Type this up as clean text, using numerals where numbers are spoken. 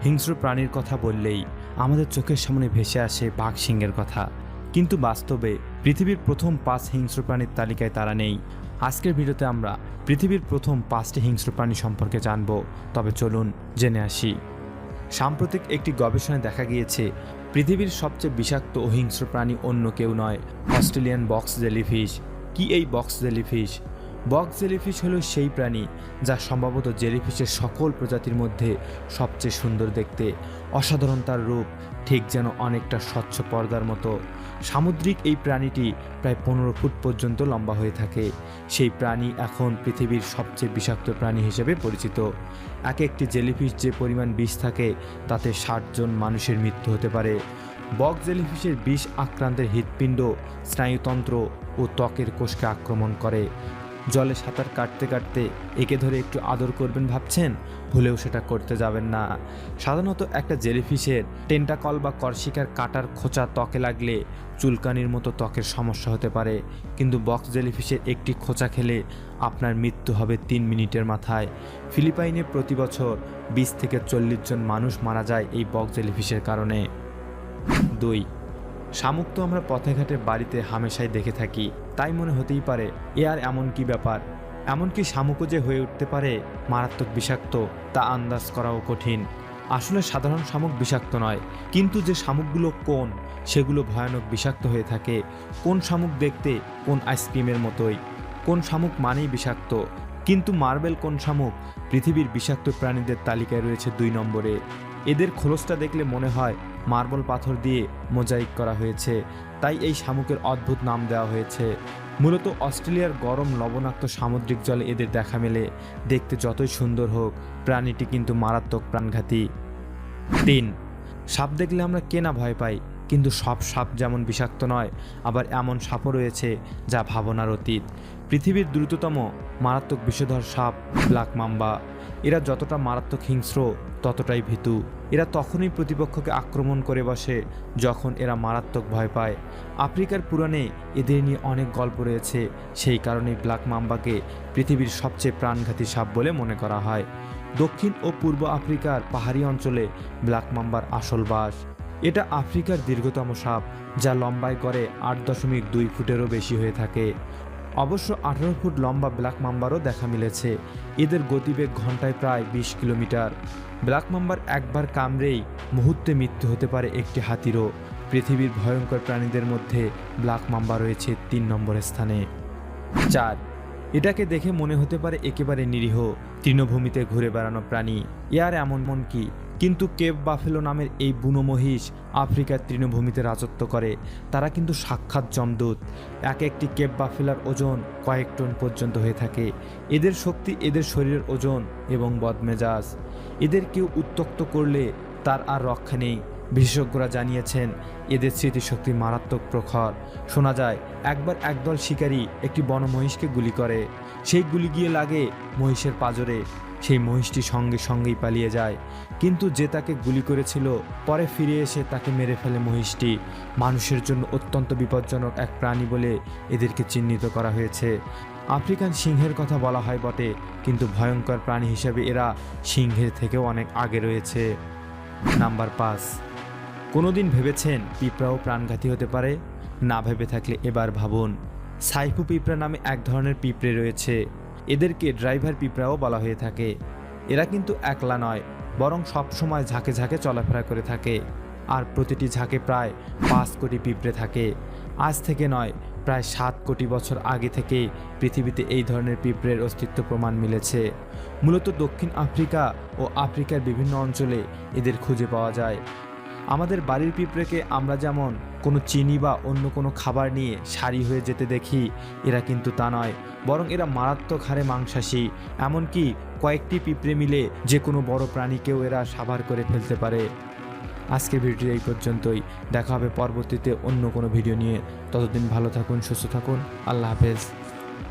হিংস্র প্রাণীর কথা বললেই আমাদের চোখের সামনে ভেসে আসে বাঘ সিংহের কথা, কিন্তু বাস্তবে পৃথিবীর প্রথম 5 হিংস্র প্রাণীর তালিকায় তারা নেই। আজকের ভিডিওতে আমরা পৃথিবীর প্রথম 5টি হিংস্র প্রাণী সম্পর্কে জানব। তবে চলুন জেনে আসি। সাম্প্রতিক একটি গবেষণায় দেখা গিয়েছে পৃথিবীর সবচেয়ে বিষাক্ত ও হিংস্র প্রাণী অন্য কেউ নয়, অস্ট্রেলিয়ান বক্স জেলিফিশ। কি এই বক্স জেলিফিশ? বক্স জেলিফিশ হলো সেই প্রাণী যা সম্ভবত জেলিফিশের সকল প্রজাতির মধ্যে সবচেয়ে সুন্দর দেখতে। অসাধারণ তার রূপ, ঠিক যেন অনেকটা স্বচ্ছ পর্দার মতো। সামুদ্রিক এই প্রাণীটি প্রায় 15 ফুট পর্যন্ত লম্বা হয়ে থাকে। সেই প্রাণী এখন পৃথিবীর সবচেয়ে বিষাক্ত প্রাণী হিসেবে পরিচিত। এক একটি জেলিফিশ যে পরিমাণ বিষ থাকে তাতে 60 জন মানুষের মৃত্যু হতে পারে। বক্স জেলিফিশের বিষ আক্রান্তের হৃৎপিণ্ড, স্নায়ুতন্ত্র ও ত্বকের কোষকে আক্রমণ করে। জলে সাঁতার কাটতে কাটতে একে ধরে একটু আদর করবেন ভাবছেন, ভুলেও সেটা করতে যাবেন না। সাধারণত একটা জেলিফিশের টেন্টাকল বা করশিকার কাটার খোঁচা ত্বকে লাগলে চুলকানির মতো ত্বকের সমস্যা হতে পারে, কিন্তু বক্স জেলিফিশের একটি খোঁচা খেলে আপনার মৃত্যু হবে 3 মিনিটের মাথায়। ফিলিপাইনে প্রতি বছর 20 থেকে 40 জন মানুষ মারা যায় এই বক্স জেলিফিশের কারণে। 2. শামুক তো আমরা পথে ঘাটে বাড়িতে হামেশাই দেখে থাকি, তাই মনে হতেই পারে এ আর এমন কি ব্যাপার। এমনকি শামুকও যে হয়ে উঠতে পারে মারাত্মক বিষাক্ত তা আন্দাজ করাও কঠিন। আসলে সাধারণ শামুক বিষাক্ত নয়, কিন্তু যে শামুকগুলো কোন সেগুলো ভয়ানক বিষাক্ত হয়ে থাকে। কোন শামুক দেখতে কোন আইসক্রিমের মতোই, কোন শামুক মানেই বিষাক্ত, কিন্তু মার্বেল কোন শামুক পৃথিবীর বিষাক্ত প্রাণীদের তালিকায় রয়েছে 2 নম্বরে। এদের খোলসটা দেখলে মনে হয় মার্বেল পাথর দিয়ে মোজাইক করা হয়েছে, তাই এই শামুকের অদ্ভুত নাম দেওয়া হয়েছে। মূলত অস্ট্রেলিয়ার গরম লবণাক্ত সামুদ্রিক জলে এদের দেখা মেলে। দেখতে যতই সুন্দর হোক, প্রাণীটি কিন্তু মারাত্মক প্রাণঘাতী। 3. সাপ দেখলে আমরা কে না ভয় পাই, কিন্তু সব সাপ যেমন বিষাক্ত নয়, আবার এমন সাপও রয়েছে যা ভাবনার অতীত। পৃথিবীর দ্রুততম মারাত্মক বিষধর সাপ ব্ল্যাক মাম্বা। এরা যতটা মারাত্মক হিংস্র ততটাই ভীতু। এরা তখনই প্রতিপক্ষকে আক্রমণ করে বসে যখন এরা মারাত্মক ভয় পায়। আফ্রিকার পুরাণে এদের নিয়ে অনেক গল্প রয়েছে, সেই কারণেই ব্ল্যাক মাম্বাকে পৃথিবীর সবচেয়ে প্রাণঘাতী সাপ বলে মনে করা হয়। দক্ষিণ ও পূর্ব আফ্রিকার পাহাড়ি অঞ্চলে ব্ল্যাক মাম্বার আসল বাস। এটা আফ্রিকার দীর্ঘতম সাপ, যা লম্বায় গড়ে 8.2 ফুটেরও বেশি হয়ে থাকে। অবশ্য 18 ফুট লম্বা ব্ল্যাক মাম্বারও দেখা মিলেছে। এদের গতিবেগ ঘন্টায় প্রায় 20 কিলোমিটার। ব্ল্যাক মাম্বার একবার কামড়েই মুহূর্তে মৃত্যু হতে পারে একটি হাতিরও। পৃথিবীর ভয়ঙ্কর প্রাণীদের মধ্যে ব্ল্যাক মাম্বা রয়েছে 3 নম্বরের স্থানে। 4. এটাকে দেখে মনে হতে পারে একেবারে নিরীহ, তৃণভূমিতে ঘুরে বেড়ানো প্রাণী। আর এমন কি, কিন্তু কেপ বাফেলো নামের এই বুনো মহিষ আফ্রিকার তৃণভূমিতে রাজত্ব করে। তারা কিন্তু সাক্ষাৎ যমদূত। এক একটি কেপ বাফেলার ওজন কয়েক টন পর্যন্ত হয়ে থাকে। এদের শক্তি এদের শরীরের ওজন এবং বদমেজাজ। এদের কেউ উত্ত্যক্ত করলে তার আর রক্ষা নেই। বিশেষজ্ঞরা জানিয়েছেন এদের স্মৃতিশক্তি মারাত্মক প্রখর। শোনা যায় একবার একদল শিকারী একটি বনমহিষকে গুলি করে। সেই গুলি গিয়ে লাগে মহিষের পাঁজরে। সেই মহিষটি সঙ্গে সঙ্গেই পালিয়ে যায়, কিন্তু যে তাকে গুলি করেছিল পরে ফিরে এসে তাকে মেরে ফেলে মহিষটি। মানুষের জন্য অত্যন্ত বিপজ্জনক এক প্রাণী বলে এদেরকে চিহ্নিত করা হয়েছে। আফ্রিকান সিংহের কথা বলা হয় বটে, কিন্তু ভয়ঙ্কর প্রাণী হিসেবে এরা সিংহের থেকেও অনেক আগে রয়েছে। নাম্বার 5. কোনোদিন ভেবেছেন পিঁপড়াও প্রাণঘাতী হতে পারে? না ভেবে থাকলে এবার ভাবুন। সাইফু পিঁপড়া নামে এক ধরনের পিঁপড়ে রয়েছে। এদেরকে ড্রাইভার পিঁপড়াও বলা হয়ে থাকে। এরা কিন্তু একলা নয়, বরং সবসময় ঝাঁকে ঝাঁকে চলাফেরা করে থাকে। আর প্রতিটি ঝাঁকে প্রায় 5 কোটি পিঁপড়ে থাকে। আজ থেকে নয়, প্রায় 7 কোটি বছর আগে থেকে পৃথিবীতে এই ধরনের পিঁপড়ের অস্তিত্ব প্রমাণ মিলেছে। মূলত দক্ষিণ আফ্রিকা ও আফ্রিকার বিভিন্ন অঞ্চলে এদের খুঁজে পাওয়া যায়। আমাদের বাড়ির পিঁপড়েকে আমরা যেমন কোনো চিনি বা অন্য কোনো খাবার নিয়ে সারি হয়ে যেতে দেখি, এরা কিন্তু তা নয়, বরং এরা মারাত্মক হারে মাংসাশী। এমনকি কয়েকটি পিঁপড়ে মিলে যে কোনো বড় প্রাণীকেও এরা সাবার করে ফেলতে পারে। আজকের ভিডিও এই পর্যন্তই। দেখা হবে পরবর্তীতে অন্য কোনো ভিডিও নিয়ে। ততদিন ভালো থাকুন, সুস্থ থাকুন। আল্লাহ হাফেজ।